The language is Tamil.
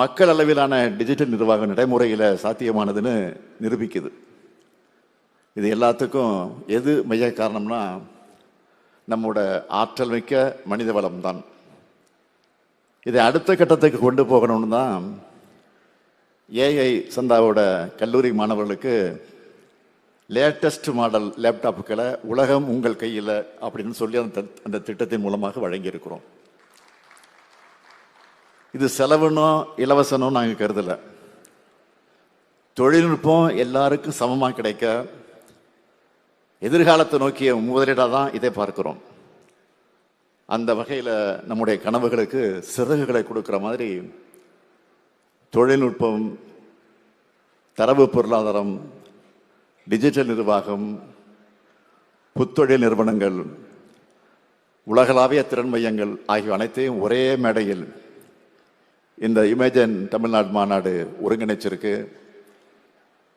மக்கள் அளவிலான டிஜிட்டல் நிர்வாக நடைமுறையில் சாத்தியமானதுன்னு நிரூபிக்குது. இது எல்லாத்துக்கும் எது மைய காரணம்னா நம்மோட ஆற்றல் மிக்க மனித வளம் தான். இதை அடுத்த கட்டத்துக்கு கொண்டு போகணும்னு தான் ஏஐ சந்தாவோட கல்லூரி மாணவர்களுக்கு லேட்டஸ்ட் மாடல் லேப்டாப்புகளை உலகம் உங்கள் கையில் அப்படின்னு சொல்லி அந்த திட்டத்தின் மூலமாக வழங்கியிருக்கிறோம். இது செலவுனோ இலவசனோ நாங்கள் கருதலை. தொழில்நுட்பம் எல்லாருக்கும் சமமாக கிடைக்க எதிர்காலத்தை நோக்கிய முதலீடாக தான் இதை பார்க்கிறோம். அந்த வகையில் நம்முடைய கனவுகளுக்கு சிறகுகளை கொடுக்குற மாதிரி தொழில்நுட்பம், தரவு பொருளாதாரம், டிஜிட்டல் நிர்வாகம், புத்தொழில் நிறுவனங்கள், உலகளாவிய திறன் மையங்கள் ஆகிய அனைத்தையும் ஒரே மேடையில் இந்த இமேஜின் தமிழ்நாடு மாநாடு ஒருங்கிணைச்சிருக்கு.